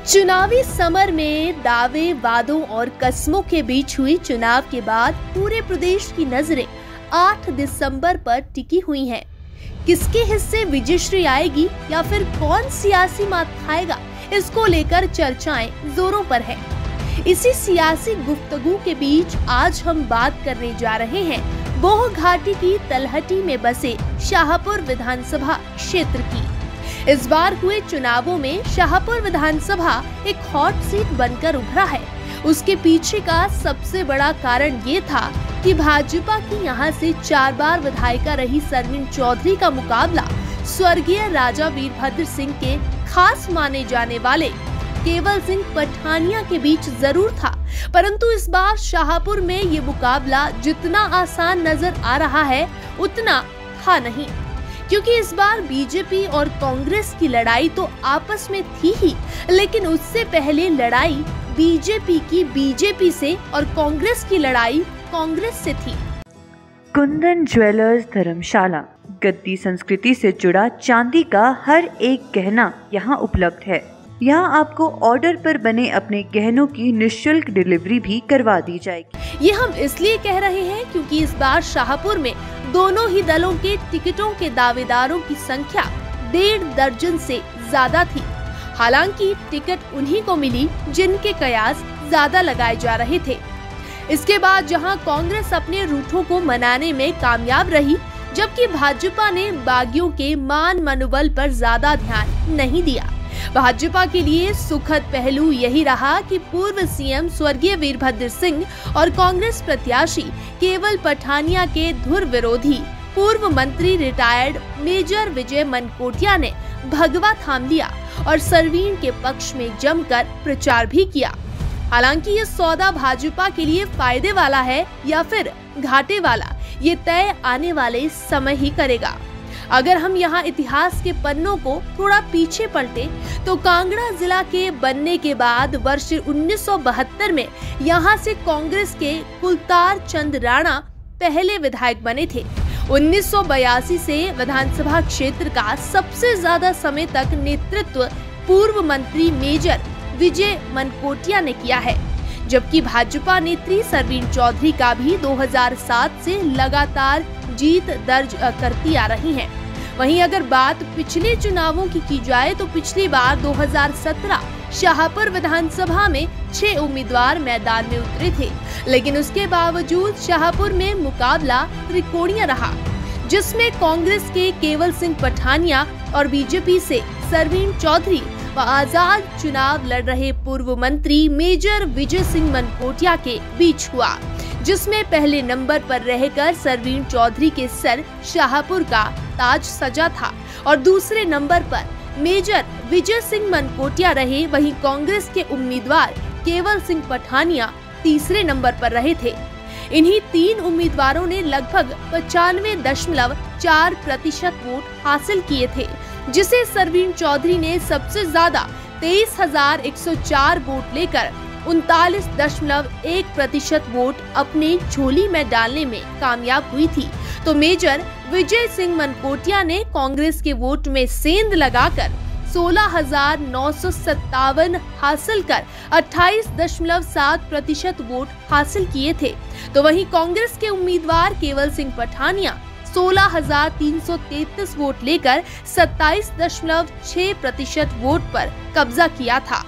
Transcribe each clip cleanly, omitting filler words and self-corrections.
चुनावी समर में दावे, वादों और कस्मों के बीच हुई चुनाव के बाद पूरे प्रदेश की नजरें 8 दिसंबर पर टिकी हुई हैं। किसके हिस्से विजयश्री आएगी या फिर कौन सियासी मात खाएगा, इसको लेकर चर्चाएं जोरों पर है। इसी सियासी गुफ्तगू के बीच आज हम बात करने जा रहे हैं बोह घाटी की तलहटी में बसे शाहपुर विधानसभा क्षेत्र की। इस बार हुए चुनावों में शाहपुर विधानसभा एक हॉट सीट बनकर उभरा है। उसके पीछे का सबसे बड़ा कारण ये था कि भाजपा की यहां से 4 बार विधायिका रही सरवीण चौधरी का मुकाबला स्वर्गीय राजा वीरभद्र सिंह के खास माने जाने वाले केवल सिंह पठानिया के बीच जरूर था, परंतु इस बार शाहपुर में ये मुकाबला जितना आसान नजर आ रहा है उतना था नहीं, क्योंकि इस बार बीजेपी और कांग्रेस की लड़ाई तो आपस में थी ही, लेकिन उससे पहले लड़ाई बीजेपी की बीजेपी से और कांग्रेस की लड़ाई कांग्रेस से थी। कुंदन ज्वेलर्स धर्मशाला गद्दी संस्कृति से जुड़ा चांदी का हर एक गहना यहाँ उपलब्ध है। यहाँ आपको ऑर्डर पर बने अपने गहनों की निःशुल्क डिलीवरी भी करवा दी जाएगी। ये हम इसलिए कह रहे हैं क्योंकि इस बार शाहपुर में दोनों ही दलों के टिकटों के दावेदारों की संख्या 1.5 दर्जन से ज्यादा थी। हालांकि टिकट उन्हीं को मिली जिनके कयास ज्यादा लगाए जा रहे थे। इसके बाद जहां कांग्रेस अपने रूठों को मनाने में कामयाब रही, जबकि भाजपा ने बागियों के मान मनोबल पर ज्यादा ध्यान नहीं दिया। भाजपा के लिए सुखद पहलू यही रहा कि पूर्व सीएम स्वर्गीय वीरभद्र सिंह और कांग्रेस प्रत्याशी केवल पठानिया के धुर विरोधी पूर्व मंत्री रिटायर्ड मेजर विजय मनकोटिया ने भगवा थाम लिया और सरवीण के पक्ष में जमकर प्रचार भी किया। हालांकि ये सौदा भाजपा के लिए फायदे वाला है या फिर घाटे वाला, ये तय आने वाले समय ही करेगा। अगर हम यहाँ इतिहास के पन्नों को थोड़ा पीछे पलटे तो कांगड़ा जिला के बनने के बाद वर्ष 1972 में यहाँ से कांग्रेस के कुलतार चंद राणा पहले विधायक बने थे। 1982 से विधानसभा क्षेत्र का सबसे ज्यादा समय तक नेतृत्व पूर्व मंत्री मेजर विजय मनकोटिया ने किया है, जबकि भाजपा नेत्री सरवीण चौधरी का भी 2007 से लगातार जीत दर्ज करती आ रही हैं। वहीं अगर बात पिछले चुनावों की जाए तो पिछली बार 2017 शाहपुर विधानसभा में 6 उम्मीदवार मैदान में उतरे थे, लेकिन उसके बावजूद शाहपुर में मुकाबला त्रिकोणीय रहा, जिसमें कांग्रेस के केवल सिंह पठानिया और बीजेपी से सरवीण चौधरी व आजाद चुनाव लड़ रहे पूर्व मंत्री मेजर विजय सिंह मनकोटिया के बीच हुआ, जिसमें पहले नंबर पर रहकर सरवीण चौधरी के सर शाहपुर का ताज सजा था और दूसरे नंबर पर मेजर विजय सिंह मनकोटिया रहे। वहीं कांग्रेस के उम्मीदवार केवल सिंह पठानिया तीसरे नंबर पर रहे थे। इन्हीं 3 उम्मीदवारों ने लगभग 95.4% वोट हासिल किए थे, जिसे सरवीण चौधरी ने सबसे ज्यादा 23,104 वोट लेकर 39.1% वोट अपने झोली में डालने में कामयाब हुई थी। तो मेजर विजय सिंह मनकोटिया ने कांग्रेस के वोट में सेंध लगाकर 16,957 हासिल कर 28.7% वोट हासिल किए थे। तो वहीं कांग्रेस के उम्मीदवार केवल सिंह पठानिया 16,333 वोट लेकर 27.6% वोट पर कब्जा किया था।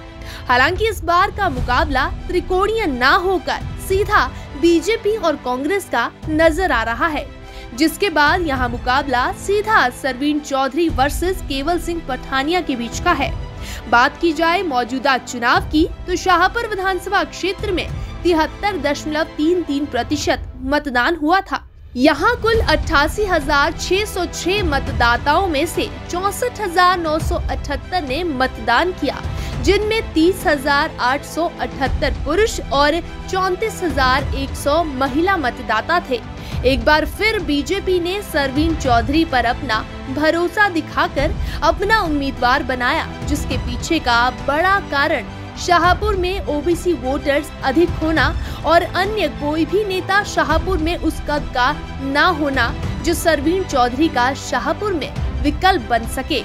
हालांकि इस बार का मुकाबला त्रिकोणीय ना होकर सीधा बीजेपी और कांग्रेस का नजर आ रहा है, जिसके बाद यहां मुकाबला सीधा सरवीण चौधरी वर्सेस केवल सिंह पठानिया के बीच का है। बात की जाए मौजूदा चुनाव की तो शाहपुर विधानसभा क्षेत्र में 73.33% मतदान हुआ था। यहाँ कुल 88,606 मतदाताओं में से 64,978 ने मतदान किया, जिनमें 30,878 पुरुष और 34,100 महिला मतदाता थे। एक बार फिर बीजेपी ने सरवीण चौधरी पर अपना भरोसा दिखाकर अपना उम्मीदवार बनाया, जिसके पीछे का बड़ा कारण शाहपुर में ओबीसी वोटर्स अधिक होना और अन्य कोई भी नेता शाहपुर में उस कद का ना होना जो सरवीण चौधरी का शाहपुर में विकल्प बन सके।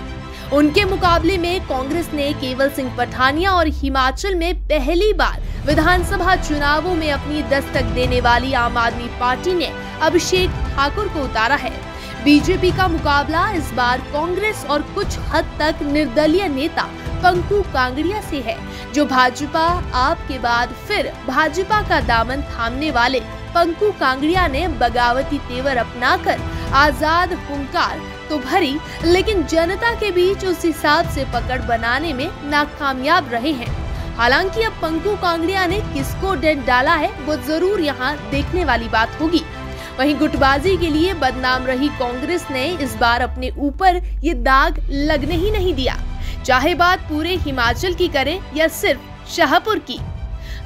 उनके मुकाबले में कांग्रेस ने केवल सिंह पठानिया और हिमाचल में पहली बार विधानसभा चुनावों में अपनी दस्तक देने वाली आम आदमी पार्टी ने अभिषेक ठाकुर को उतारा है। बीजेपी का मुकाबला इस बार कांग्रेस और कुछ हद तक निर्दलीय नेता पंकु कांगड़िया से है, जो भाजपा आप के बाद फिर भाजपा का दामन थामने वाले पंकु कांगड़िया ने बगावती तेवर अपनाकर आजाद हुंकार तो भरी, लेकिन जनता के बीच उस हिसाब से पकड़ बनाने में नाकामयाब रहे हैं। हालांकि अब पंकु कांगड़िया ने किसको डेंट डाला है वो जरूर यहाँ देखने वाली बात होगी। वहीं गुटबाजी के लिए बदनाम रही कांग्रेस ने इस बार अपने ऊपर ये दाग लगने ही नहीं दिया, चाहे बात पूरे हिमाचल की करे या सिर्फ शाहपुर की।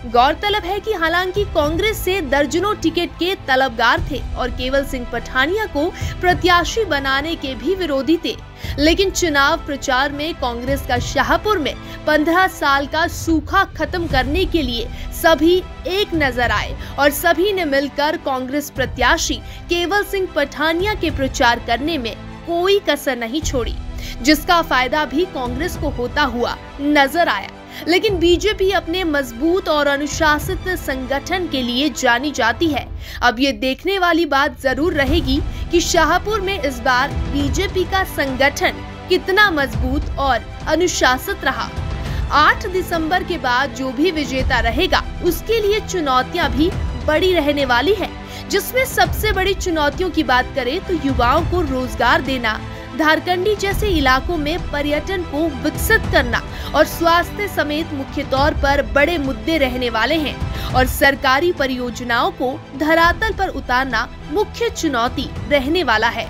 गौरतलब है कि हालांकि कांग्रेस से दर्जनों टिकट के तलबगार थे और केवल सिंह पठानिया को प्रत्याशी बनाने के भी विरोधी थे, लेकिन चुनाव प्रचार में कांग्रेस का शाहपुर में 15 साल का सूखा खत्म करने के लिए सभी एक नजर आए और सभी ने मिलकर कांग्रेस प्रत्याशी केवल सिंह पठानिया के प्रचार करने में कोई कसर नहीं छोड़ी, जिसका फायदा भी कांग्रेस को होता हुआ नजर आया। लेकिन बीजेपी अपने मजबूत और अनुशासित संगठन के लिए जानी जाती है। अब ये देखने वाली बात जरूर रहेगी कि शाहपुर में इस बार बीजेपी का संगठन कितना मजबूत और अनुशासित रहा। 8 दिसंबर के बाद जो भी विजेता रहेगा उसके लिए चुनौतियां भी बड़ी रहने वाली है, जिसमें सबसे बड़ी चुनौतियों की बात करें तो युवाओं को रोजगार देना, धारकंडी जैसे इलाकों में पर्यटन को विकसित करना और स्वास्थ्य समेत मुख्य तौर पर बड़े मुद्दे रहने वाले हैं और सरकारी परियोजनाओं को धरातल पर उतारना मुख्य चुनौती रहने वाला है।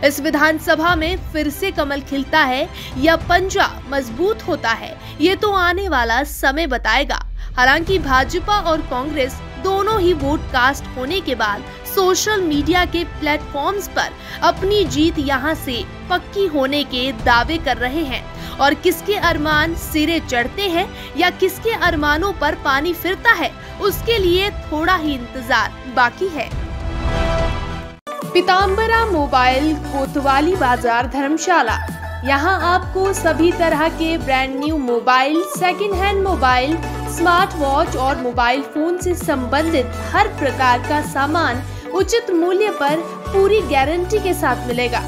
इस विधानसभा में फिर से कमल खिलता है या पंजा मजबूत होता है, ये तो आने वाला समय बताएगा। हालांकि भाजपा और कांग्रेस दोनों ही वोट कास्ट होने के बाद सोशल मीडिया के प्लेटफॉर्म्स पर अपनी जीत यहां से पक्की होने के दावे कर रहे हैं और किसके अरमान सिरे चढ़ते हैं या किसके अरमानों पर पानी फिरता है, उसके लिए थोड़ा ही इंतजार बाकी है। पीताम्बरा मोबाइल, कोतवाली बाजार, धर्मशाला। यहाँ आपको सभी तरह के brand new mobile, second hand mobile, smart watch और मोबाइल फोन से संबंधित हर प्रकार का सामान उचित मूल्य पर पूरी गारंटी के साथ मिलेगा।